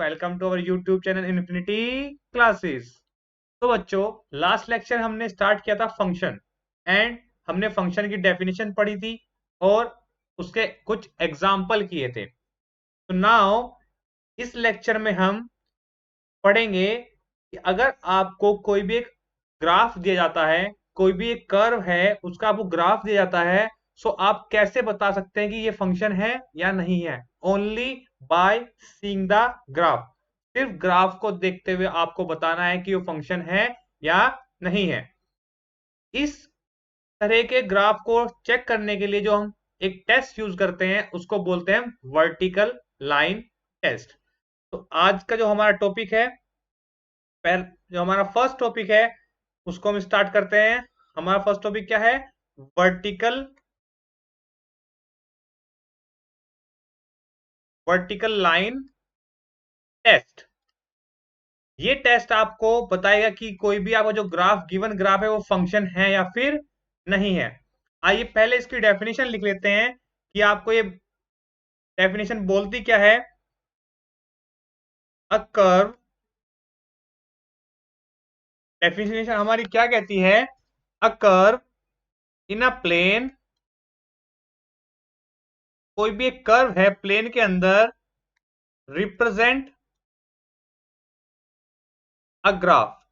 Welcome to our YouTube channel infinity classes. तो बच्चों, last lecture हमने स्टार्ट किया था फंक्शन एंड हमने फंक्शन की डेफिनेशन पढ़ी थी और उसके कुछ एग्जाम्पल किए थे। तो नाउ इस लेक्चर में हम पढ़ेंगे कि अगर आपको कोई भी एक ग्राफ दिया जाता है, कोई भी एक कर्व है, उसका आपको ग्राफ दिया जाता है, सो आप कैसे बता सकते हैं कि ये फंक्शन है या नहीं है? Only by seeing the graph. सिर्फ ग्राफ को देखते हुए आपको बताना है कि वो फंक्शन है या नहीं है। इस तरह के ग्राफ को चेक करने के लिए जो हम एक टेस्ट यूज करते हैं उसको बोलते हैं वर्टिकल लाइन टेस्ट। तो आज का जो हमारा टॉपिक है, जो हमारा फर्स्ट टॉपिक है, उसको हम स्टार्ट करते हैं। हमारा फर्स्ट टॉपिक क्या है? Vertical vertical line test. ये टेस्ट आपको बताएगा कि कोई भी आपका जो गिवन ग्राफ है वो फंक्शन है या फिर नहीं है। आइए पहले इसकी डेफिनेशन लिख लेते हैं कि आपको ये डेफिनेशन बोलती क्या है। अ कर्व, डेफिनेशन हमारी क्या कहती है? A curve in a plane, कोई भी एक कर्व है प्लेन के अंदर, रिप्रेजेंट अ ग्राफ।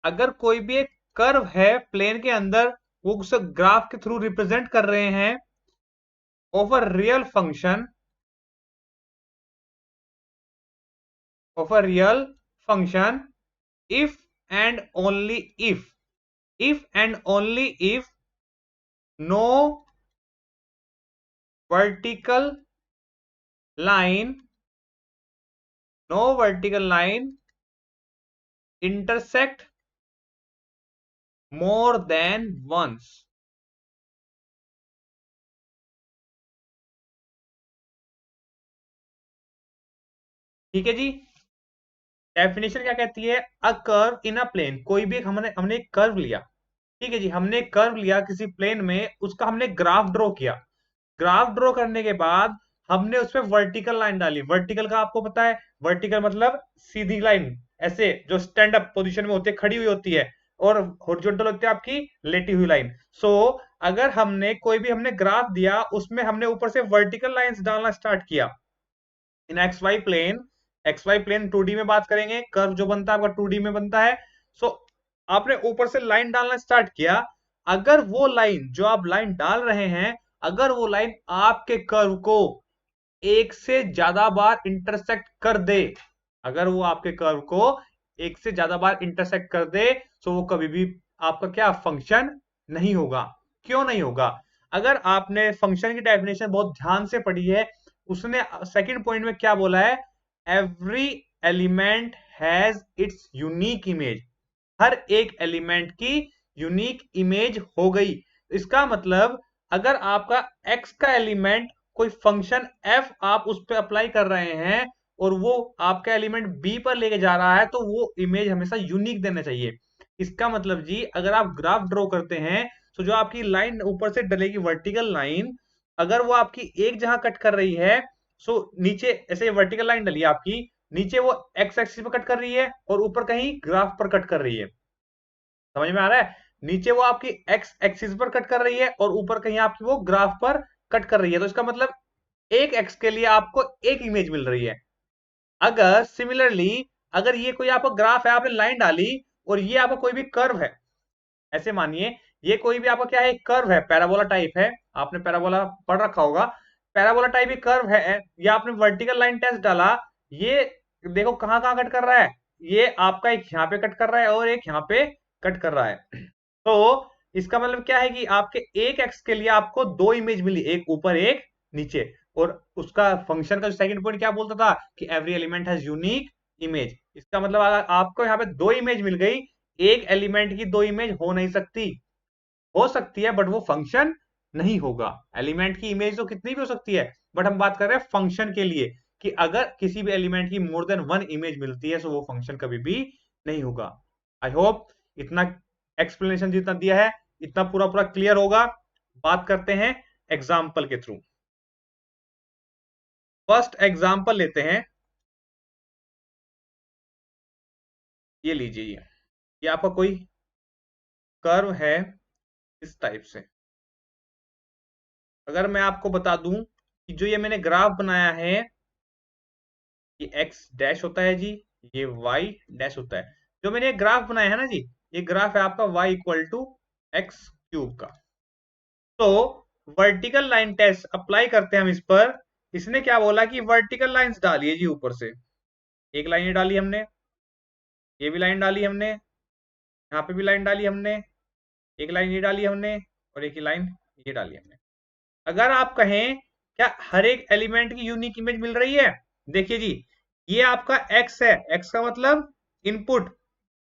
अगर कोई भी एक कर्व है प्लेन के अंदर, वो उस ग्राफ के थ्रू रिप्रेजेंट कर रहे हैं of a real function, of a real function, if and only if and only if no vertical line no vertical line intersect more than once। ठीक है जी। डेफिनेशन क्या कहती है? A curve in a plane, कोई भी हमने हमने एक कर्व लिया। ठीक है जी, हमने एक कर्व लिया किसी प्लेन में, उसका हमने ग्राफ ड्रॉ किया। ग्राफ ड्रॉ करने के बाद हमने उस पर वर्टिकल लाइन डाली। वर्टिकल का आपको पता है, वर्टिकल मतलब सीधी लाइन, ऐसे जो स्टैंड अप पोजीशन में होती है, खड़ी हुई होती है, और हॉरिजॉन्टल होती है आपकी लेटी हुई लाइन। सो अगर हमने कोई भी हमने ग्राफ दिया, उसमें हमने ऊपर से वर्टिकल लाइंस डालना स्टार्ट किया इन एक्स वाई प्लेन 2D में बात करेंगे, कर्व जो बनता है आपका 2D में बनता है। सो आपने ऊपर से लाइन डालना स्टार्ट किया। अगर वो लाइन जो आप लाइन डाल रहे हैं, अगर वो लाइन आपके कर्व को एक से ज्यादा बार इंटरसेक्ट कर दे, अगर वो आपके कर्व को एक से ज्यादा बार इंटरसेक्ट कर दे, तो वो कभी भी आपका क्या फंक्शन नहीं होगा। क्यों नहीं होगा? अगर आपने फंक्शन की डेफिनेशन बहुत ध्यान से पढ़ी है, उसने सेकंड पॉइंट में क्या बोला है? Every element has its unique image. हर एक एलिमेंट की यूनिक इमेज हो गई। इसका मतलब अगर आपका x का एलिमेंट कोई फंक्शन f आप उस पर अप्लाई कर रहे हैं और वो आपका एलिमेंट b पर लेके जा रहा है, तो वो इमेज हमेशा यूनिक देना चाहिए। इसका मतलब जी, अगर आप ग्राफ ड्रॉ करते हैं, तो जो आपकी लाइन ऊपर से डलेगी वर्टिकल लाइन, अगर वो आपकी एक जहां कट कर रही है, सो नीचे ऐसे वर्टिकल लाइन डली आपकी, नीचे वो एक्स एक्सिस पर कट कर रही है और ऊपर कहीं ग्राफ पर कट कर रही है। समझ में आ रहा है? नीचे वो आपकी एक्स एक्सिस पर कट कर रही है और ऊपर कहीं आपकी वो ग्राफ पर कट कर रही है। तो इसका मतलब एक एक्स के लिए आपको एक इमेज मिल रही है। अगर सिमिलरली, अगर ये कोई आपका ग्राफ है, आपने लाइन डाली, और ये आपका कोई भी कर्व है, ऐसे मानिए ये कोई भी आपका क्या है, कर्व है, पैराबोला टाइप है, आपने पैराबोला पढ़ रखा होगा। पैराबोला टाइप ही कर्व है, ये आपने वर्टिकल लाइन टेस्ट डाला, ये देखो कहां कहां कट कर रहा है। ये आपका एक यहाँ पे कट कर रहा है और एक यहाँ पे कट कर रहा है। तो इसका मतलब क्या है कि आपके एक एक्स के लिए आपको दो इमेज मिली, एक ऊपर एक नीचे। और उसका फंक्शन का सेकंड पॉइंट क्या बोलता था कि every element has unique image. इसका मतलब अगर आपको यहाँ पे दो इमेज मिल गई, एक एलिमेंट की दो इमेज हो नहीं सकती, हो सकती है बट वो फंक्शन नहीं होगा। एलिमेंट की इमेज तो कितनी भी हो सकती है, बट हम बात कर रहे हैं फंक्शन के लिए, कि अगर किसी भी एलिमेंट की मोर देन वन इमेज मिलती है, तो वो फंक्शन कभी भी नहीं होगा। आई होप इतना एक्सप्लेनेशन जितना दिया है, इतना पूरा पूरा क्लियर होगा। बात करते हैं एग्जाम्पल के थ्रू। फर्स्ट एग्जाम्पल लेते हैं। ये लीजिए, ये आपका कोई कर्व है इस टाइप से। अगर मैं आपको बता दूं कि जो ये मैंने ग्राफ बनाया है, ये एक्स डैश होता है जी, ये वाई डैश होता है। जो मैंने ग्राफ बनाया है ना जी, ये ग्राफ है आपका y equal to x cube का। तो वर्टिकल लाइन टेस्ट अप्लाई करते हैं हम इस पर। इसने क्या बोला कि वर्टिकल लाइंस डालिए जी ऊपर से। एक लाइन ये डाली हमने, ये भी लाइन डाली हमने, यहाँ पे भी लाइन डाली हमने, एक लाइन ये डाली हमने, और एक ही लाइन ये डाली हमने। अगर आप कहें क्या हर एक एलिमेंट की यूनिक इमेज मिल रही है, देखिए जी, ये आपका एक्स है, एक्स का मतलब इनपुट,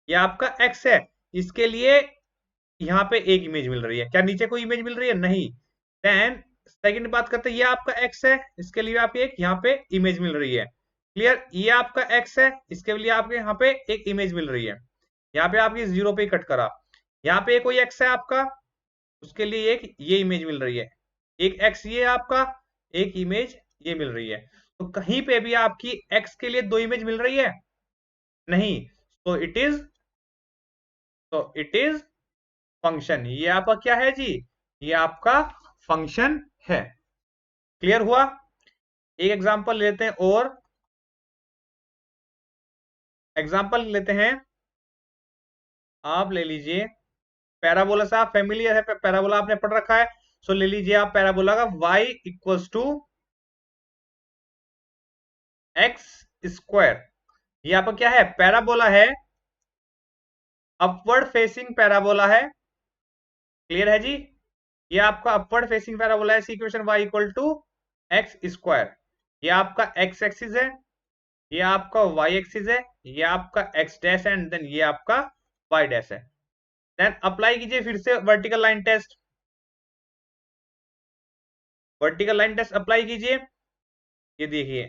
ये आपका एक्स है, इसके लिए यहाँ पे एक इमेज मिल रही है। क्या नीचे कोई इमेज मिल रही है? नहीं। देन सेकंड बात करते हैं, ये आपका एक्स है, इसके लिए आपकी एक यहाँ पे इमेज मिल रही है। क्लियर? ये आपका एक्स है, इसके लिए आपके यहाँ पे एक इमेज मिल रही है। यहाँ पे आपकी जीरो पे कट करा, यहाँ पे कोई एक्स है आपका, उसके लिए एक ये इमेज मिल रही है, एक एक्स ये आपका, एक इमेज ये मिल रही है। तो कहीं पे भी आपकी एक्स के लिए दो इमेज मिल रही है? नहीं। तो इट इज फंक्शन। ये आपका क्या है जी? ये आपका फंक्शन है। क्लियर हुआ? एक एग्जांपल लेते हैं, और एग्जांपल लेते हैं। आप ले लीजिए पैराबोला से, आप फेमिलियर है, पैराबोला आपने पढ़ रखा है। सो ले लीजिए आप पैराबोला का y equals to x square. ये आपका क्या है? पैराबोला है, अपवर्ड फेसिंग पैराबोला है। क्लियर है जी? ये आपका अपवर्ड फेसिंग पैराबोला है। Equation y equal to x square. ये आपका x एक्सिस है, ये आपका y एक्सिस है, ये आपका x डैश है, एंड देन ये आपका y डैश है। देन अप्लाई कीजिए फिर से vertical line test. Vertical line test apply कीजिए। ये देखिए,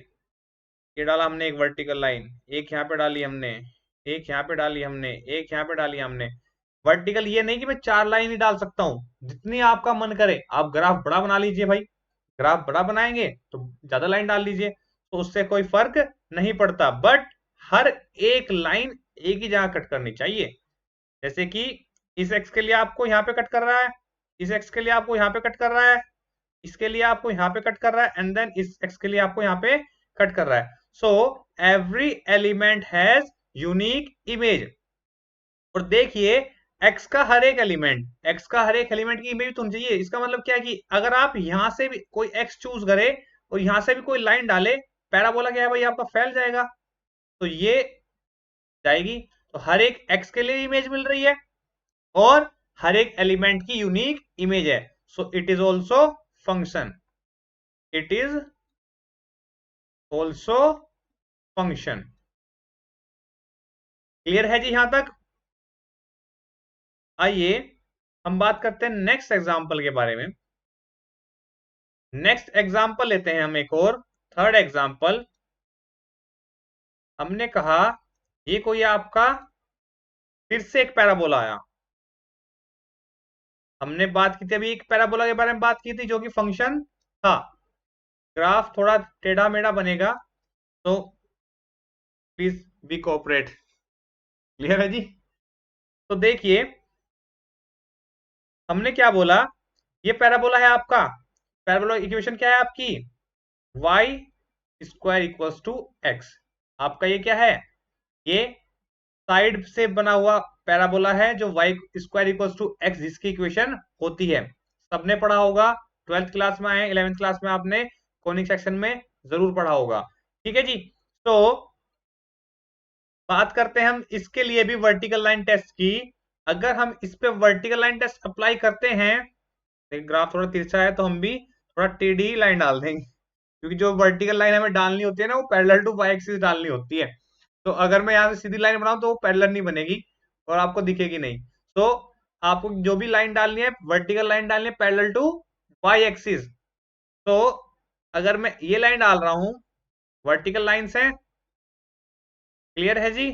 ये डाला हमने एक वर्टिकल लाइन, एक यहाँ पे डाली हमने, एक यहाँ पे डाली हमने, एक यहाँ पे डाली हमने। वर्टिकल ये नहीं कि मैं चार लाइन ही डाल सकता हूँ, जितनी आपका मन करे। आप ग्राफ बड़ा बना लीजिए भाई, ग्राफ बड़ा बनाएंगे तो ज्यादा लाइन डाल लीजिए, तो उससे कोई फर्क नहीं पड़ता। बट हर एक लाइन एक ही जगह कट करनी चाहिए। जैसे कि इस एक्स के लिए आपको यहाँ पे कट कर रहा है, इस एक्स के लिए आपको यहाँ पे कट कर रहा है, इसके लिए आपको यहाँ पे कट कर रहा है, एंड देन इस एक्स के लिए आपको यहाँ पे कट कर रहा है। So every element has unique image. और देखिए, एक्स का हर एक एलिमेंट, एक्स का हर एक एलिमेंट की इमेज तो होनी चाहिए। इसका मतलब क्या है कि अगर आप यहां से भी कोई एक्स चूज करे और यहां से भी कोई लाइन डाले, पैराबोला क्या है भाई आपका फैल जाएगा। तो ये जाएगी, तो हर एक एक्स के लिए इमेज मिल रही है और हर एक एलिमेंट की यूनिक इमेज है। So it is also function, it is also function. Clear है जी यहां तक? आइए हम बात करते हैं नेक्स्ट एग्जाम्पल के बारे में। नेक्स्ट एग्जाम्पल लेते हैं हम एक और, थर्ड एग्जाम्पल। हमने कहा ये कोई आपका फिर से एक पैराबोला आया। हमने बात की थी अभी एक पैराबोला के बारे में बात की थी जो कि फंक्शन था। ग्राफ थोड़ा टेढ़ा मेढ़ा बनेगा, तो प्लीज बी कोऑपरेट। क्लियर है जी? तो देखिए, हमने क्या बोला, ये पैराबोला है आपका। पैराबोला इक्वेशन क्या है आपकी? Y square equals to x. आपका ये क्या है? ये साइड से बना हुआ पैराबोला है जो y square equals to x, जिसकी इक्वेशन होती है। सबने पढ़ा होगा, 12th क्लास में आए, 11th क्लास में आपने कॉनिक सेक्शन में जरूर पढ़ा होगा। ठीक है जी? तो बात करते हैं हम इसके लिए भी वर्टिकल लाइन टेस्ट की। अगर हम इस पे वर्टिकल लाइन टेस्ट अप्लाई करते हैं, ग्राफ थोड़ा तिरछा है तो हम भी थोड़ा टेढ़ी लाइन डाल देंगे, क्योंकि जो वर्टिकल लाइन हमें डालनी होती है ना, वो पैरेलल टू वाई एक्सिस डालनी होती है। तो अगर मैं यहाँ से सीधी लाइन बनाऊं तो वो पैरेलल नहीं बनेगी और आपको दिखेगी नहीं। तो आपको जो भी लाइन डालनी है, वर्टिकल लाइन डालनी है पैरेलल टू वाई एक्सिस। तो अगर मैं ये लाइन डाल रहा हूं, वर्टिकल लाइन है। क्लियर है जी?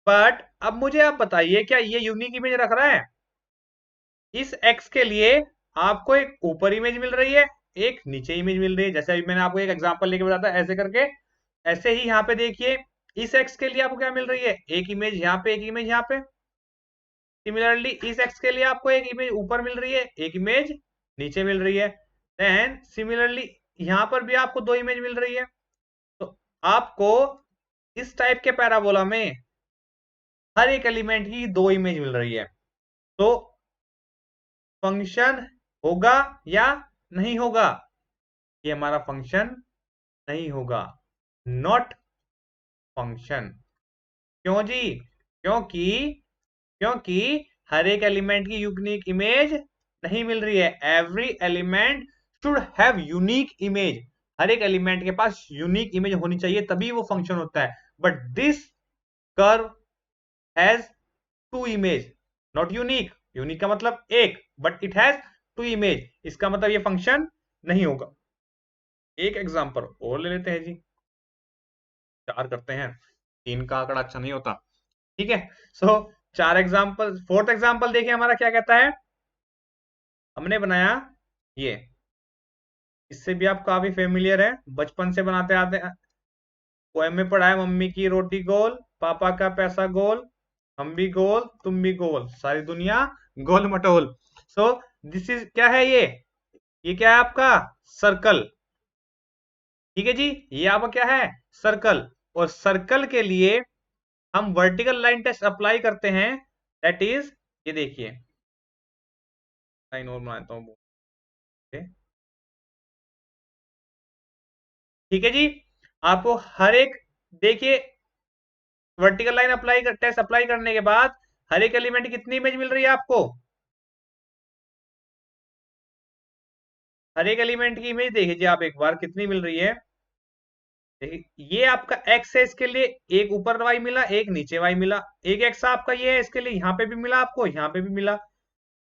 बट अब मुझे आप बताइए, क्या ये यूनिक इमेज रख रहा है? इस एक्स के लिए आपको एक ऊपर इमेज मिल रही है, एक नीचे इमेज मिल रही है। जैसे अभी मैंने आपको एक एग्जांपल लेके बताया था, ऐसे करके। ऐसे ही यहाँ पे देखिए, इस एक्स के लिए आपको क्या मिल रही है, एक इमेज यहाँ पे, एक इमेज यहाँ पे। सिमिलरली इस एक्स के लिए आपको एक इमेज ऊपर मिल रही है, एक इमेज नीचे मिल रही है। देन सिमिलरली यहाँ पर भी आपको दो इमेज मिल रही है। तो आपको इस टाइप के पैराबोला में हर एक एलिमेंट की दो इमेज मिल रही है, तो फंक्शन होगा या नहीं होगा, ये हमारा फंक्शन नहीं होगा, नॉट फंक्शन। क्यों जी, क्योंकि क्योंकि हर एक एलिमेंट की यूनिक इमेज नहीं मिल रही है। Every element should have unique image, हर एक एलिमेंट के पास यूनिक इमेज होनी चाहिए, तभी वो फंक्शन होता है। But this curve has two image, not unique. Unique का मतलब एक, but it has two image, इसका मतलब ये फंक्शन नहीं होगा। एक एग्जांपल और ले लेते हैं जी, चार करते हैं, तीन का आंकड़ा अच्छा नहीं होता। ठीक है, सो चार एग्जांपल। फोर्थ एग्जांपल देखिए हमारा क्या कहता है। हमने बनाया ये, इससे भी आप काफी फेमिलियर है, बचपन से बनाते आते हैं। पोएम में पढ़ा है, मम्मी की रोटी गोल, पापा का पैसा गोल, हम भी गोल तुम भी गोल, सारी दुनिया गोल मटोल। सो दिस इज क्या है, ये क्या है आपका सर्कल। ठीक है जी, ये आपका क्या है सर्कल। और सर्कल के लिए हम वर्टिकल लाइन टेस्ट अप्लाई करते हैं, दैट इज ये देखिए, लाइन और बनाता हूं। ठीक है जी, आपको हर एक, देखिए vertical line apply test apply करने के बाद हर एक एलिमेंट की कितनी इमेज मिल रही है आपको, हर एक एलिमेंट की इमेज देखिए आप एक बार कितनी मिल रही है। देखिए ये आपका एक्स है, इसके लिए एक ऊपर वाई मिला, एक नीचे वाई मिला। एक एक्स आपका ये है, इसके लिए यहाँ पे भी मिला आपको, यहाँ पे भी मिला।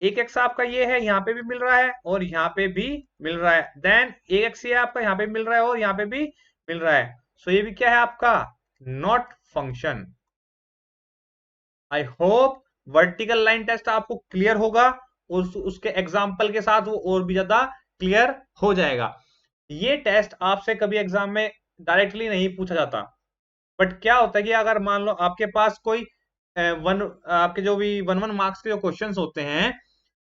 एक एक्स आपका ये है, यहाँ पे भी मिल रहा है और यहाँ पे भी मिल रहा है। देन एक एक्स ये आपका यहाँ पे मिल रहा है और यहाँ पे भी मिल रहा है। सो ये भी क्या है आपका not function. I hope vertical line test आपको क्लियर होगा, और उसके एग्जाम्पल के साथ वो और भी ज्यादा क्लियर हो जाएगा। ये टेस्ट आपसे कभी एग्जाम में डायरेक्टली नहीं पूछा जाता, बट क्या होता है कि अगर मान लो आपके पास कोई आपके जो भी 1 1 मार्क्स के जो क्वेश्चंस होते हैं,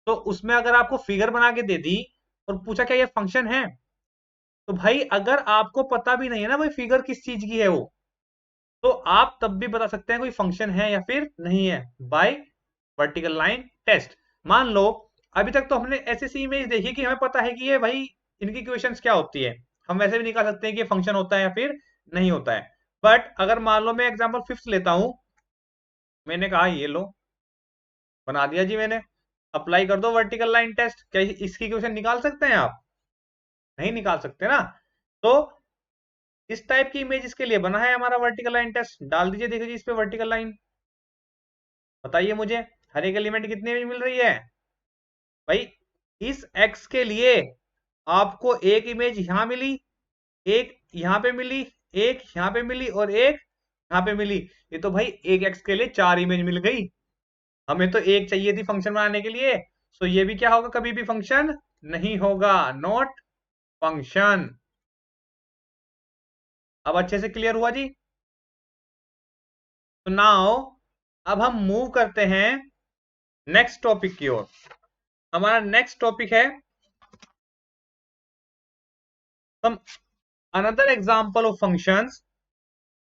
तो उसमें अगर आपको फिगर बना के दे दी और पूछा क्या ये फंक्शन है, तो भाई अगर आपको पता भी नहीं है ना भाई फिगर किस चीज की है वो, तो आप तब भी बता सकते हैं कोई फंक्शन है या फिर नहीं है, बाय वर्टिकल लाइन टेस्ट। मान लो अभी तक तो हमने ऐसी सी इमेज देखी कि हमें पता है कि ये भाई इनकी इक्वेशंस क्या होती है, हम वैसे भी निकाल सकते हैं कि ये फंक्शन होता है या फिर नहीं होता है। बट अगर मान लो मैं एग्जांपल फिफ्थ लेता हूं, मैंने कहा ये लो बना दिया जी मैंने, अप्लाई कर दो वर्टिकल लाइन टेस्ट, क्या इसकी इक्वेशन निकाल सकते हैं आप, नहीं निकाल सकते ना। तो इस टाइप की इमेज इसके लिए बना है हमारा वर्टिकल लाइन टेस्ट। डाल दीजिए, देखिए जी इस पे वर्टिकल लाइन, बताइए मुझे हर एक एलिमेंट कितनी मिल रही है। भाई इस एक्स के लिए आपको एक इमेज यहां मिली, एक यहां पे मिली, एक यहां पे मिली और एक यहां पे मिली। ये तो भाई एक एक्स के लिए चार इमेज मिल गई, हमें तो एक चाहिए थी फंक्शन बनाने के लिए। सो ये भी क्या होगा, कभी भी फंक्शन नहीं होगा, नॉट फंक्शन। अब अच्छे से क्लियर हुआ जी। तो नाउ अब हम मूव करते हैं नेक्स्ट टॉपिक की ओर। हमारा नेक्स्ट टॉपिक है some another example of functions.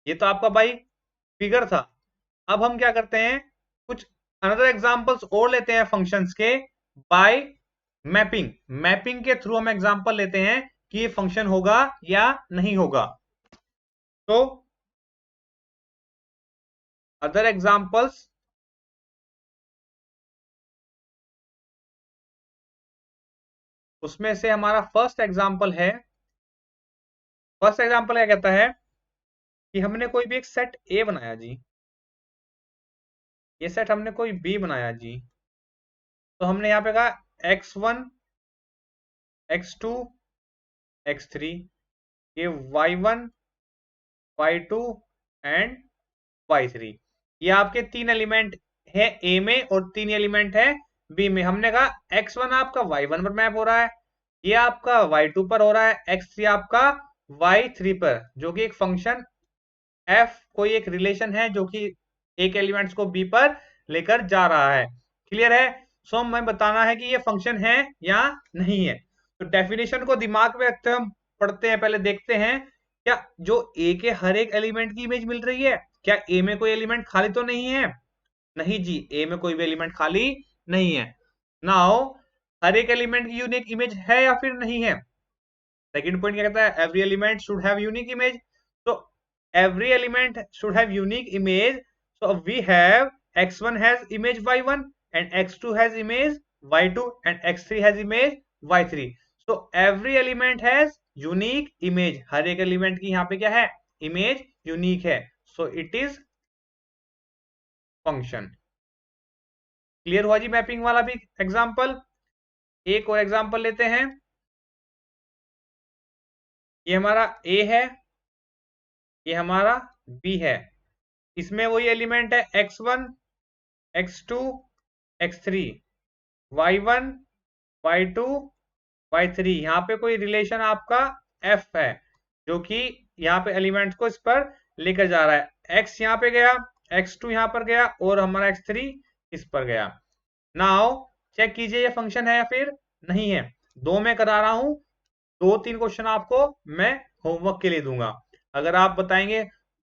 ये तो आपका भाई फिगर था। अब हम क्या करते हैं, कुछ अनदर एग्जांपल्स और लेते हैं फंक्शंस के, बाय मैपिंग। मैपिंग के थ्रू हम एग्जांपल लेते हैं कि ये फंक्शन होगा या नहीं होगा। तो अदर एग्जांपल्स, उसमें से हमारा फर्स्ट एग्जांपल है, फर्स्ट एग्जांपल क्या कहता है कि हमने कोई भी एक सेट ए बनाया जी, ये सेट हमने कोई बी बनाया जी। तो हमने यहाँ पे कहा x1 x2 x3, ये y1 y2 एंड y3, ये आपके तीन एलिमेंट है ए में और तीन एलिमेंट है बी में। हमने कहा x1 आपका y1 पर मैप हो रहा है, ये आपका y2 पर हो रहा है, x3 आपका y3 पर, जो कि एक फंक्शन एफ कोई एक रिलेशन है जो कि एक एलिमेंट्स को बी पर लेकर जा रहा है। क्लियर है? सो हमें बताना है कि ये फंक्शन है या नहीं है। तो डेफिनेशन को दिमाग में रखते हुए हम पढ़ते हैं, पहले देखते हैं क्या जो ए के हर एक एलिमेंट की इमेज मिल रही है, क्या ए में कोई एलिमेंट खाली तो नहीं है? नहीं जी, ए में कोई भी एलिमेंट खाली नहीं है। नाउ हर एक एलिमेंट की यूनिक इमेज है या फिर नहीं है? सेकंड पॉइंट क्या कहता है? Every element should have unique image. तो every element should have unique image. So we have x1 has image y1 and x2 has image y2 and x3 has image y3. So every element has unique image. हर एक element की यहाँ पे क्या है? Image unique है। So it is function. Clear हुआ जी mapping वाला भी एग्जांपल? एक और एग्जांपल लेते हैं। ये हमारा ए है, ये हमारा बी है। इसमें वही एलिमेंट है x1 x2 x3 y1 y2 y3। यहाँ पे कोई रिलेशन आपका f है जो कि यहाँ पे एलिमेंट्स को इस पर लेकर जा रहा है। x यहाँ पे गया, x2 यहाँ पर गया और हमारा x3 इस पर गया। नाउ चेक कीजिए ये फंक्शन है या फिर नहीं है। दो मैं करा रहा हूं, 2-3 क्वेश्चन आपको मैं होमवर्क के लिए दूंगा। अगर आप बताएंगे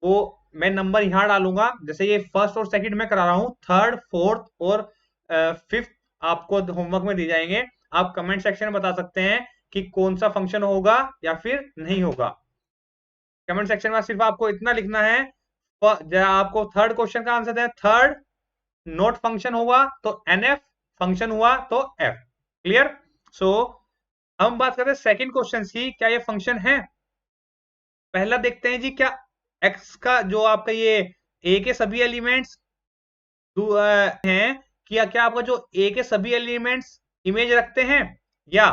वो मैं नंबर यहाँ डालूंगा, जैसे ये फर्स्ट और सेकंड में करा रहा हूँ, थर्ड फोर्थ और फिफ्थ आपको होमवर्क में दी जाएंगे। आप कमेंट सेक्शन में बता सकते हैं कि कौन सा फंक्शन होगा या फिर नहीं होगा। कमेंट सेक्शन में सिर्फ आपको इतना लिखना है, आपको थर्ड क्वेश्चन का आंसर है थर्ड नोट फंक्शन हुआ तो एनएफ, फंक्शन हुआ तो एफ। क्लियर? सो हम बात करते हैं सेकंड क्वेश्चन की, क्या ये फंक्शन है? पहला देखते हैं जी, क्या एक्स का जो आपका ये ए के सभी एलिमेंट्स हैं, क्या क्या आपका जो ए के सभी एलिमेंट्स इमेज रखते हैं? या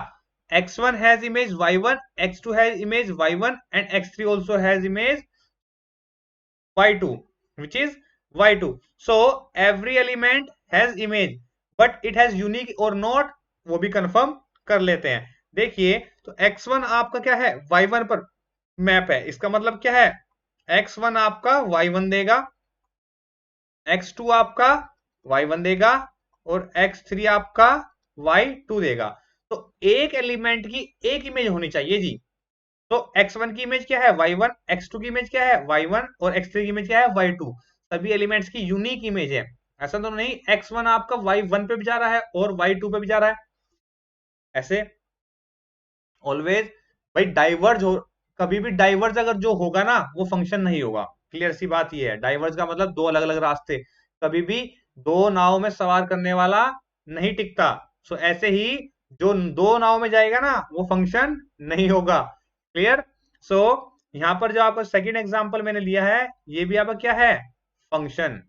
x1 has image y1, x2 has image y1 and x3 also has image y2 which is y2. So every element has image but it has unique or not, वो भी कंफर्म कर लेते हैं। देखिए तो x1 आपका क्या है? y1 पर मैप है। इसका मतलब क्या है? x1 आपका y1 देगा, x2 आपका y1 देगा और x3 आपका y2 देगा। तो एक एलिमेंट की एक इमेज होनी चाहिए जी। तो x1 की इमेज क्या है? y1, x2 की इमेज क्या है? y1 और x3 की इमेज क्या है? y2। सभी एलिमेंट्स की यूनिक इमेज है। ऐसा तो नहीं x1 आपका y1 पे भी जा रहा है और y2 पे भी जा रहा है। ऐसे ऑलवेज भाई डाइवर्ज हो, कभी भी डाइवर्ज अगर जो होगा ना वो फंक्शन नहीं होगा। क्लियर सी बात ये है, डाइवर्ज का मतलब दो अलग अलग रास्ते, कभी भी दो नाव में सवार करने वाला नहीं टिकता। सो ऐसे ही जो दो नाव में जाएगा ना वो फंक्शन नहीं होगा। क्लियर? सो यहाँ पर जो आपका सेकंड एग्जांपल मैंने लिया है ये भी आपका क्या है? Function.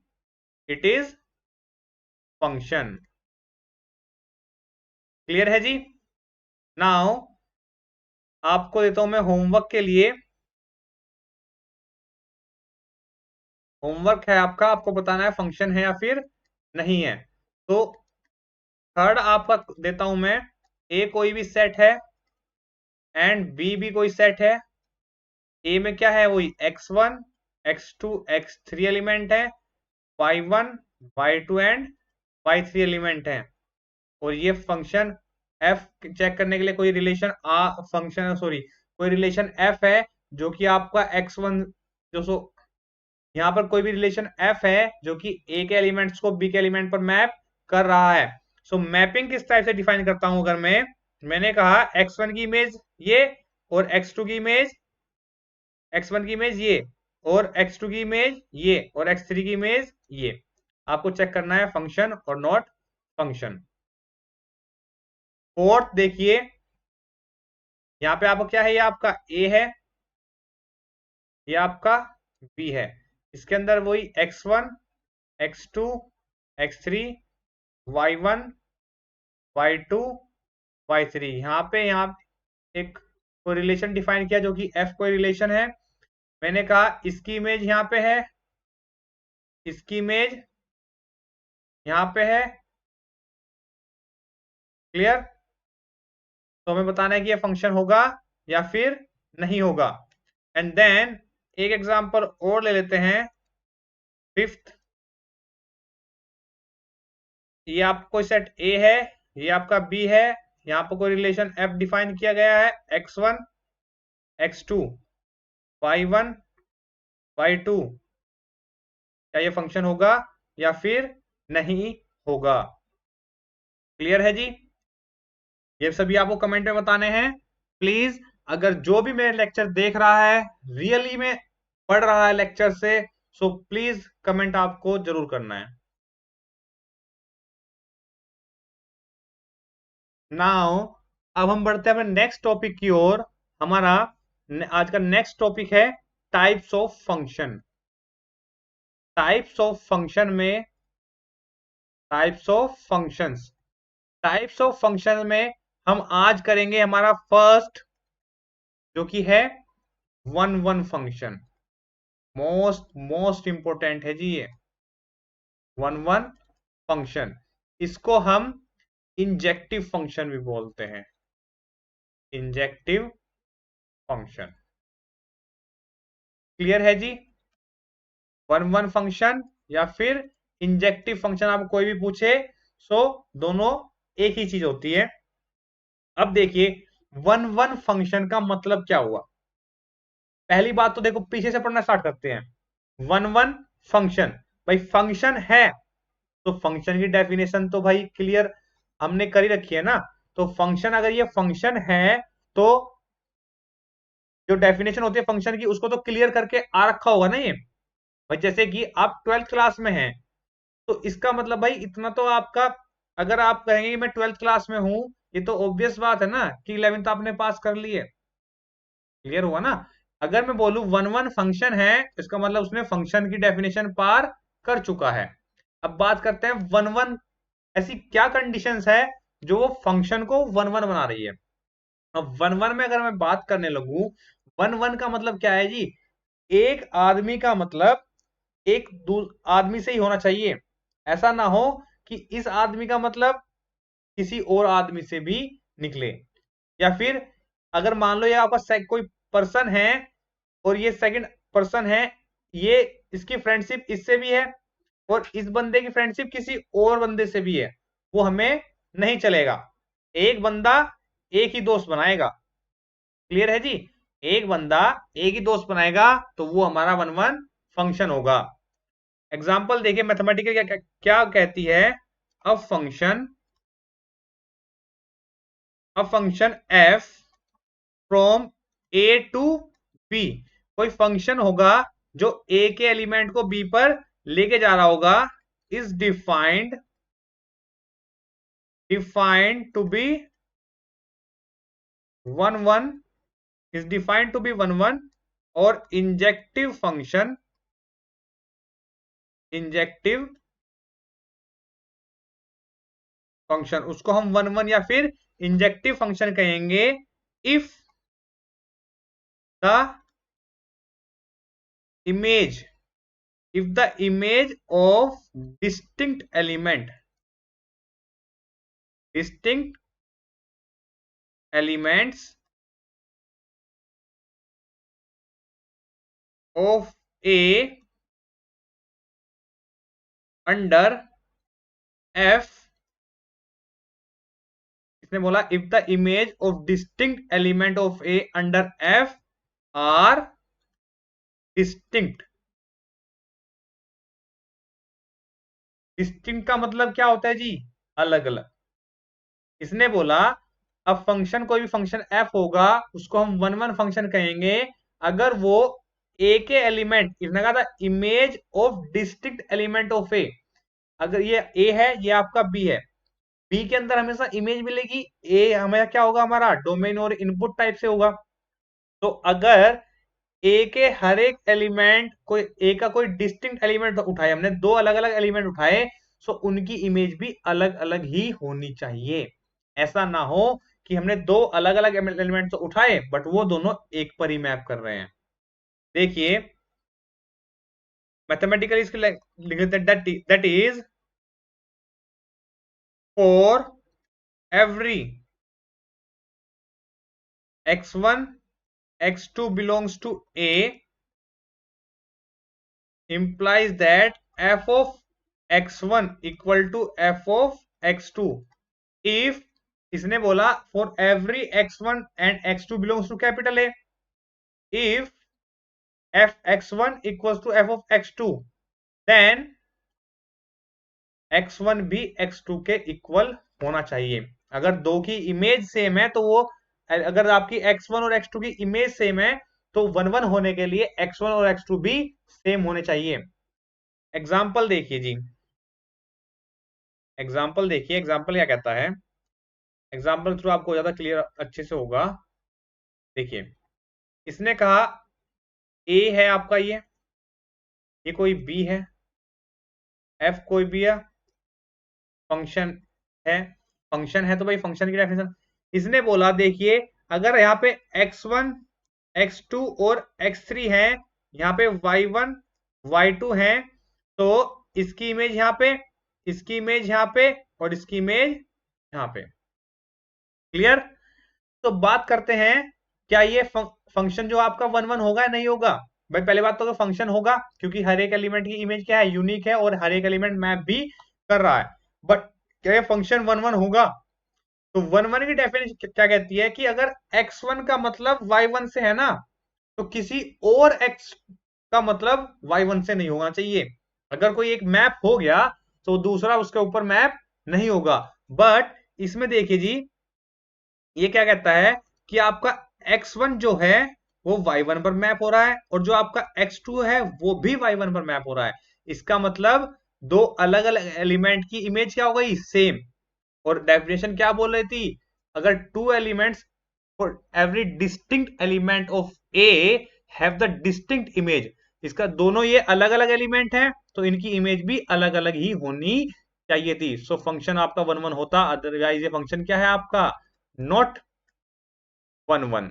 It is function. Clear है जी? नाउ आपको देता हूं मैं होमवर्क के लिए। होमवर्क है आपका, आपको बताना है फंक्शन है या फिर नहीं है। तो थर्ड आपका देता हूं मैं, ए कोई भी सेट है एंड बी भी कोई सेट है। ए में क्या है? वही x1 x2 x3 एलिमेंट है, y1 y2 and y3 element है। और ये फंक्शन f चेक करने के लिए कोई रिलेशन फंक्शन सॉरी कोई रिलेशन f है जो कि आपका x1 जो सो यहाँ पर कोई भी रिलेशन f है जो कि a के एलिमेंट्स को b के एलिमेंट पर मैप कर रहा है। सो मैपिंग किस टाइप से डिफाइन करता हूं? अगर मैंने कहा x1 की इमेज ये और x2 की इमेज, x1 की इमेज ये और x2 की इमेज ये और x3 की इमेज ये, आपको चेक करना है फंक्शन और नॉट फंक्शन। फोर्थ देखिए, यहाँ पे आपका क्या है? ये आपका a है, ये आपका b है। इसके अंदर वही x1 x2 x3 y1 y2 y3। यहाँ एक कोई रिलेशन डिफाइन किया जो कि f कोई रिलेशन है। मैंने कहा इसकी इमेज यहाँ पे है, इसकी इमेज यहाँ पे है। क्लियर? तो हमें बताना है कि ये फंक्शन होगा या फिर नहीं होगा। एंड देन एक एग्जांपल और ले लेते हैं, फिफ्थ। ये आपका कोई सेट ए है, ये आपका बी है, यहाँ पर कोई रिलेशन एफ डिफाइन किया गया है, x1 x2 y1 y2। क्या ये फंक्शन होगा या फिर नहीं होगा? क्लियर है जी? ये सभी आपको कमेंट में बताने हैं प्लीज। अगर जो भी मेरे लेक्चर देख रहा है, रियली में पढ़ रहा है लेक्चर से, सो प्लीज कमेंट आपको जरूर करना है। नाउ अब हम बढ़ते हैं अपने नेक्स्ट टॉपिक की ओर। हमारा आज का नेक्स्ट टॉपिक है types of function. Types of function में types of functions types of function में हम आज करेंगे हमारा फर्स्ट, जो कि है one one function. Most most important है जी ये वन वन फंक्शन। इसको हम इंजेक्टिव फंक्शन भी बोलते हैं, इंजेक्टिव फंक्शन। क्लियर है जी? वन वन फंक्शन या फिर इंजेक्टिव फंक्शन, आप कोई भी पूछे, सो दोनों एक ही चीज होती है। अब देखिए वन वन फंक्शन का मतलब क्या हुआ। पहली बात तो देखो, पीछे से पढ़ना स्टार्ट करते हैं। वन वन फंक्शन, भाई फंक्शन है तो फंक्शन की डेफिनेशन तो भाई क्लियर हमने कर ही रखी है ना। तो फंक्शन, अगर ये फंक्शन है तो जो डेफिनेशन होती है फंक्शन की, उसको तो क्लियर करके आ रखा होगा ना ये। भाई जैसे कि आप ट्वेल्थ क्लास में हैं, तो इसका मतलब भाई इतना तो आपका, अगर आप कहेंगे कि मैं ट्वेल्थ क्लास में हूं, ये तो ऑब्वियस बात है ना कि 11th आपने पास कर ली है। क्लियर हुआ ना? अगर मैं बोलूं वन वन फंक्शन है, इसका मतलब उसने फंक्शन की डेफिनेशन पार कर चुका है। अब बात करते हैं वन वन, ऐसी क्या कंडीशंस है जो वो फंक्शन को वन वन बना रही है। अब वन वन में अगर मैं बात करने लगूं, वन वन का मतलब क्या है जी? एक आदमी का मतलब एक आदमी से ही होना चाहिए। ऐसा ना हो कि इस आदमी का मतलब किसी और आदमी से भी निकले। या फिर अगर मान लो ये आपका कोई पर्सन है और ये सेकंड पर्सन है, ये इसकी फ्रेंडशिप इससे भी है और इस बंदे की फ्रेंडशिप किसी और बंदे से भी है, वो हमें नहीं चलेगा। एक बंदा एक ही दोस्त बनाएगा। क्लियर है जी? एक बंदा एक ही दोस्त बनाएगा तो वो हमारा वन वन फंक्शन होगा। एग्जाम्पल देखिए, मैथमेटिकल क्या, क्या कहती है। A function f from A to B, कोई फंक्शन होगा जो ए के एलिमेंट को बी पर लेके जा रहा होगा, is defined to be one one, is defined to be one one. और इंजेक्टिव फंक्शन, उसको हम वन वन या फिर इंजेक्टिव फंक्शन कहेंगे if the image if the image of distinct elements of a under f, इसने बोला if the image of distinct element of a under f are distinct। Distinct का मतलब क्या होता है जी? अलग अलग। इसने बोला अब फंक्शन, कोई भी फंक्शन एफ होगा, उसको हम वन वन फंक्शन कहेंगे अगर वो ए के एलिमेंट, इसने कहा था image of distinct element of A, अगर ये ए है ये आपका बी है, बी के अंदर हमेशा इमेज मिलेगी, ए हमें क्या होगा, हमारा डोमेन और इनपुट टाइप से होगा। तो अगर ए के हर एक एलिमेंट, कोई ए का कोई डिस्टिंक्ट एलिमेंट उठाए, हमने दो अलग अलग एलिमेंट उठाए, सो उनकी इमेज भी अलग अलग ही होनी चाहिए। ऐसा ना हो कि हमने दो अलग अलग एलिमेंट तो उठाए बट वो दोनों एक पर ही मैप कर रहे हैं। देखिए मैथमेटिकली इसको लिख लेते हैं, that is for every x1 x2 belongs to A implies that f of x1 equal to f of x2 if इसने बोला for every x1 and x2 belongs to capital A, if f x1 equals to f of x2 then x1 भी x2 के equal होना चाहिए। अगर दो की image same है तो वो, अगर आपकी x1 और x2 की इमेज सेम है तो 1 1 होने के लिए x1 और x2 भी सेम होने चाहिए। एग्जाम्पल देखिए जी, एग्जाम्पल देखिए, एग्जाम्पल क्या कहता है, एग्जाम्पल थ्रू आपको ज्यादा क्लियर अच्छे से होगा। देखिए इसने कहा a है आपका, ये कोई b है, f कोई भी है, फंक्शन है, फंक्शन है तो भाई फंक्शन की डेफिनेशन इसने बोला। देखिए अगर यहाँ पे x1 x2 और x3 है, यहाँ पे y1 y2 है, तो इसकी इमेज यहाँ पे, इसकी इमेज यहाँ पे और इसकी इमेज यहाँ पे। क्लियर? तो बात करते हैं क्या ये फंक्शन जो आपका 1 1 होगा या नहीं होगा। भाई पहले बात तो फंक्शन होगा क्योंकि हर एक एलिमेंट की इमेज क्या है, यूनिक है और हर एक एलिमेंट मैप भी कर रहा है। बट क्या ये फंक्शन 1 1 होगा? तो 1 1 की डेफिनेशन क्या कहती है कि अगर x1 का मतलब y1 से है ना, तो किसी और x का मतलब y1 से नहीं होना चाहिए। अगर कोई एक मैप हो गया तो दूसरा उसके ऊपर मैप नहीं होगा। बट इसमें देखिए जी, ये क्या कहता है कि आपका x1 जो है वो y1 पर मैप हो रहा है और जो आपका x2 है वो भी y1 पर मैप हो रहा है। इसका मतलब दो अलग अलग एलिमेंट की इमेज क्या हो गई, सेम। और डेफिनेशन क्या बोल रही थी, अगर two elements for every distinct element of A have the distinct image, इसका दोनों ये अलग अलग एलिमेंट हैं तो इनकी इमेज भी अलग अलग ही होनी चाहिए थी। सो फंक्शन आपका 1 1 होता, अदरवाइज ये फंक्शन क्या है आपका, नॉट 1 1।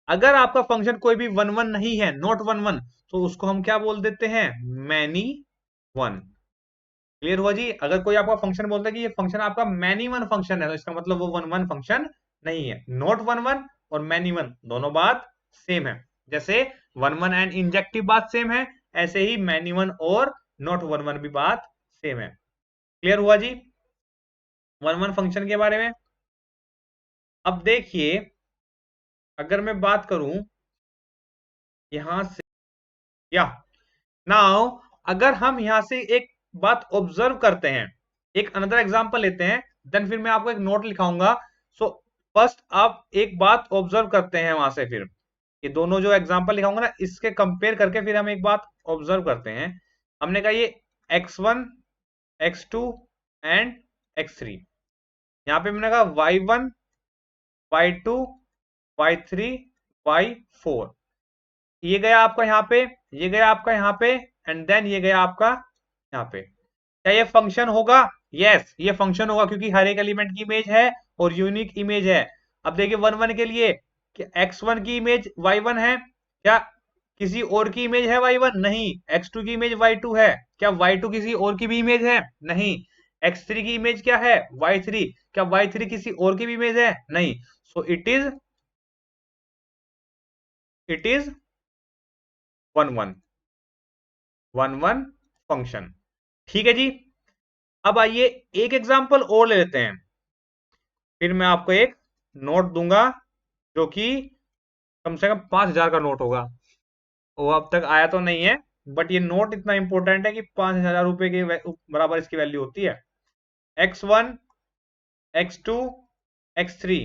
अगर आपका फंक्शन कोई भी 1 1 नहीं है, नॉट 1 1, तो उसको हम क्या बोल देते हैं, मैनी 1। क्लियर हुआ जी? अगर कोई आपका फंक्शन बोलता है कि ये फंक्शन आपका मैनी 1 फंक्शन है तो इसका मतलब वो 1 1 फंक्शन नहीं है। नॉट 1 1 और मैनी 1 दोनों बात सेम है। जैसे 1 1 एंड इंजेक्टिव बात सेम है, ऐसे ही मैनी 1 और नॉट 1 1 भी बात सेम है। क्लियर हुआ जी 1 1 फंक्शन के बारे में? अब देखिए अगर मैं बात करूं यहां से, या नाउ अगर हम यहां से एक बात ऑब्जर्व करते हैं, एक अनदर एग्जांपल लेते हैं, देन फिर मैं आपको एक नोट लिखाऊंगा। सो फर्स्ट आप एक बात ऑब्जर्व करते हैं, वहां से फिर ये दोनों जो एग्जांपल लिखाऊंगा ना, इसके कंपेयर करके फिर हम एक बात ऑब्जर्व करते हैं। हमने कहा ये x1 x2 एंड x3, यहाँ पे मैंने कहा y1 y2 y3 y4, ये गया आपका यहाँ पे, ये गया आपका यहाँ पे, एंड देन ये गया आपका यहाँ पे। क्या ये फंक्शन होगा? यस, ये फंक्शन होगा क्योंकि हर एक एलिमेंट की इमेज है और यूनिक इमेज है। अब देखिए 1 1 के लिए कि x1 की इमेज y1 है, क्या किसी और की इमेज है y1? नहीं। x2 की इमेज y2 है, क्या y2 किसी और की भी इमेज है? नहीं। x3 की इमेज क्या है, y3, क्या y3 किसी और की भी इमेज है? नहीं। So it is 1 1 1 1 function. ठीक है जी। अब आइए एक एग्जांपल और ले लेते हैं, फिर मैं आपको एक नोट दूंगा जो कि कम से कम 5,000 का नोट होगा। वो अब तक आया तो नहीं है, बट ये नोट इतना इंपॉर्टेंट है कि 5,000 रुपए के बराबर इसकी वैल्यू होती है। x1 x2 x3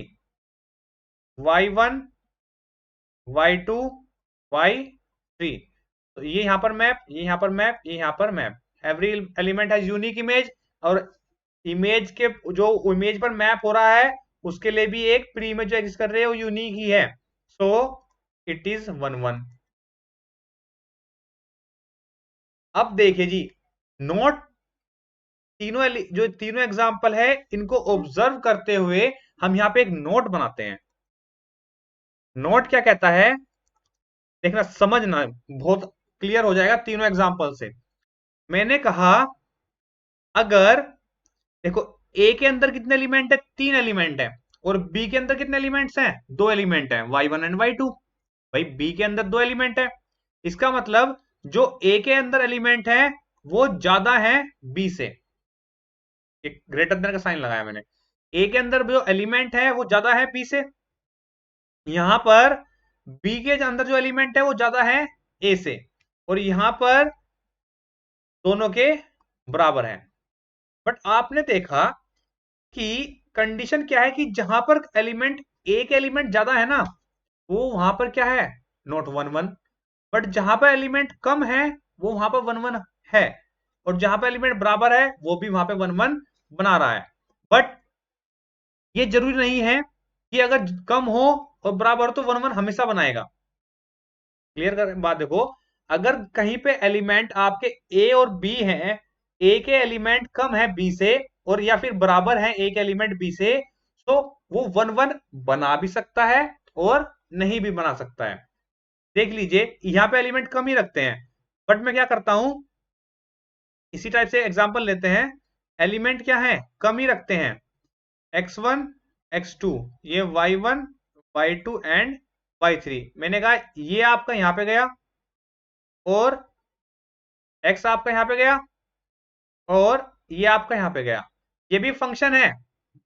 y1 y2 y3, तो ये यहाँ पर मैप, ये यहाँ पर मैप, ये यहाँ पर map. Every element has unique image, और इमेज के जो इमेज पर मैप हो रहा है उसके लिए भी एक प्री इमेज जो एग्जिस्ट कर रही है वो यूनिक ही है। So it is 1 1। अब देखिए जी, नोट तीनों जो तीनों एग्जाम्पल है इनको ऑब्जर्व करते हुए हम यहाँ पे एक नोट बनाते हैं। नोट क्या कहता है, देखना समझना, बहुत क्लियर हो जाएगा तीनों एग्जाम्पल से। मैंने कहा अगर देखो ए के अंदर कितने एलिमेंट है, 3 एलिमेंट है, और बी के अंदर कितने एलिमेंट्स हैं, 2 एलिमेंट है, y1 एंड y2। भाई बी के अंदर 2 एलिमेंट है, इसका मतलब जो ए के अंदर एलिमेंट है वो ज्यादा है बी से। एक ग्रेटर देन का साइन लगाया मैंने। ए के अंदर जो एलिमेंट है वो ज्यादा है बी से, यहां पर बी के अंदर जो एलिमेंट है वो ज्यादा है ए से, और यहां पर दोनों के बराबर है। बट आपने देखा कि कंडीशन क्या है कि जहां पर एलिमेंट ए के एलिमेंट ज्यादा है ना, वो वहां पर क्या है, नॉट वन वन। बट जहां पर एलिमेंट कम है वो वहां पर वन वन है, और जहां पर एलिमेंट बराबर है वो भी वहां पे वन वन बना रहा है। बट ये जरूरी नहीं है कि अगर कम हो और बराबर हो तो वन वन हमेशा बनाएगा। क्लियर कर बात देखो, अगर कहीं पे एलिमेंट आपके ए और बी हैं, ए के एलिमेंट कम है बी से और या फिर बराबर है ए के एलिमेंट बी से, तो वो वन वन बना भी सकता है और नहीं भी बना सकता है। देख लीजिए यहां पे एलिमेंट कम ही रखते हैं, बट मैं क्या करता हूं, इसी टाइप से एग्जांपल लेते हैं। एलिमेंट क्या है, कम ही रखते हैं, x1 x2, ये y1 y2 एंड y3। मैंने कहा ये आपका यहां पे गया और x आपका यहां पे गया और ये आपका यहां पे गया। ये भी फंक्शन है,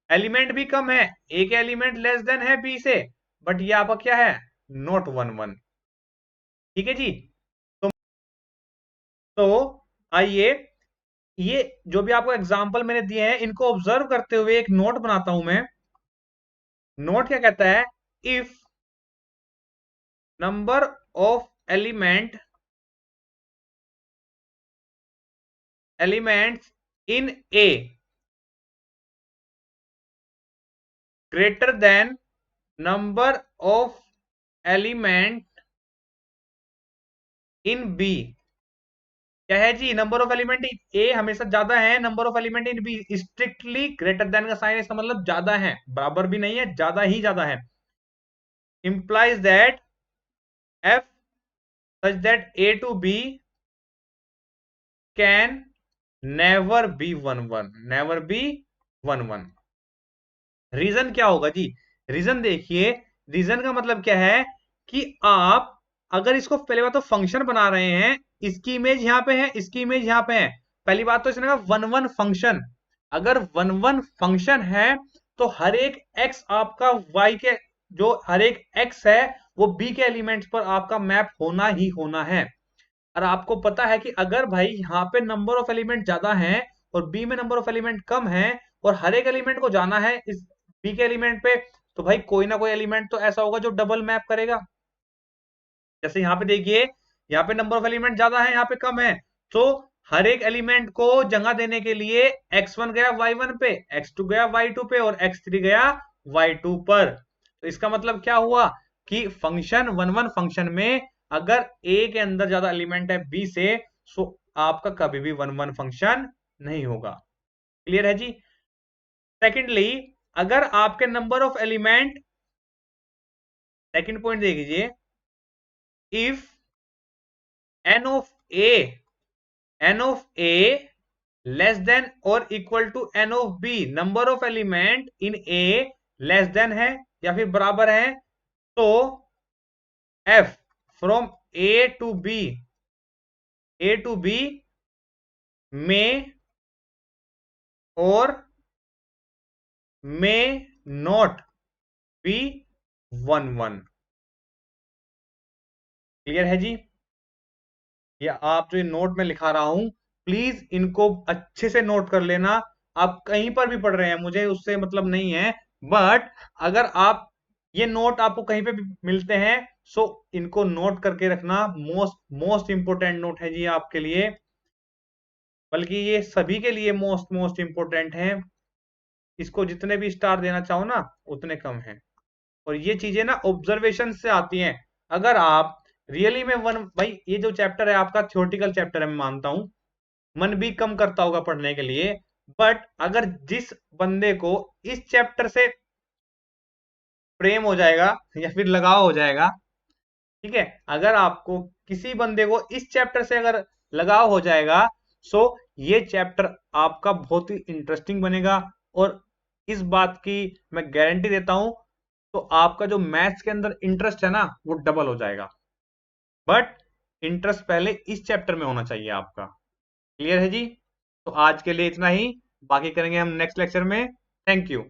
एलिमेंट भी कम है, एक एलिमेंट लेस देन है बी से, बट ये आपका क्या है, नॉट वन वन। ठीक है जी। तो आइए, ये जो भी आपको एग्जांपल मैंने दिए हैं इनको ऑब्जर्व करते हुए एक नोट बनाता हूं मैं। नोट क्या कहता है, if number of elements in A greater than number of element in B। क्या है जी, नंबर ऑफ एलिमेंट ए हमेशा ज्यादा है number of element in B, strictly greater than का साइन, इसका मतलब ज्यादा है, बराबर भी नहीं है, ज्यादा ही ज्यादा है। Implies that f such that A to B can never be one one, never be one one. Reason क्या होगा जी, रीजन देखिए, रीजन का मतलब क्या है कि आप अगर इसको पहली बात तो फंक्शन बना रहे हैं, इसकी इमेज यहां पे है, इसकी इमेज यहां पे है। पहली बात तो इसने कहा वन वन फंक्शन, अगर वन वन फंक्शन है तो हर एक एक्स आपका वाई के, जो हर एक एक्स है वो बी के एलिमेंट्स पर आपका मैप होना ही होना है। और आपको पता है कि अगर भाई यहाँ पे नंबर ऑफ एलिमेंट ज्यादा है और बी में नंबर ऑफ एलिमेंट कम है और हर एक एलिमेंट को जाना है इस बी के एलिमेंट पे, तो भाई कोई ना कोई एलिमेंट तो ऐसा होगा जो डबल मैप करेगा। जैसे यहाँ पे देखिए, यहाँ पे नंबर ऑफ एलिमेंट ज्यादा है, यहाँ पे कम है, तो हर एक एलिमेंट को जगह देने के लिए x1 गया y1 पे, x2 गया y2 पे और x3 गया y2 पर। तो इसका मतलब क्या हुआ कि फंक्शन वन वन फंक्शन में अगर a के अंदर ज्यादा एलिमेंट है b से, सो आपका कभी भी वन वन फंक्शन नहीं होगा। क्लियर है जी। सेकेंडली, अगर आपके number of element, second point देखिए, if n of a less than or equal to n of b, number of element in a less than है या फिर बराबर है, तो f from a to b में और may not be one one. Clear है जी। या आप जो नोट में लिखा रहा हूं, प्लीज इनको अच्छे से नोट कर लेना। आप कहीं पर भी पढ़ रहे हैं, मुझे उससे मतलब नहीं है, बट अगर आप ये नोट आपको कहीं पे भी मिलते हैं, सो इनको नोट करके रखना। मोस्ट मोस्ट इंपोर्टेंट नोट है जी आपके लिए, बल्कि ये सभी के लिए मोस्ट मोस्ट इंपोर्टेंट है। इसको जितने भी स्टार देना चाहो ना उतने कम है, और ये चीजें ना ऑब्जर्वेशन से आती हैं। अगर आप रियली में वन, भाई ये जो चैप्टर है आपका थ्योरेटिकल चैप्टर है, मैं मानता हूं मन भी कम करता होगा पढ़ने के लिए, बट अगर जिस बंदे को इस चैप्टर से प्रेम हो जाएगा या फिर लगाव हो जाएगा, ठीक है, अगर आपको किसी बंदे को इस चैप्टर से अगर लगाव हो जाएगा, सो ये चैप्टर आपका बहुत ही इंटरेस्टिंग बनेगा, और इस बात की मैं गारंटी देता हूं, तो आपका जो मैथ्स के अंदर इंटरेस्ट है ना वो डबल हो जाएगा। बट इंटरेस्ट पहले इस चैप्टर में होना चाहिए आपका। क्लियर है जी? तो आज के लिए इतना ही, बाकी करेंगे हम नेक्स्ट लेक्चर में। Thank you.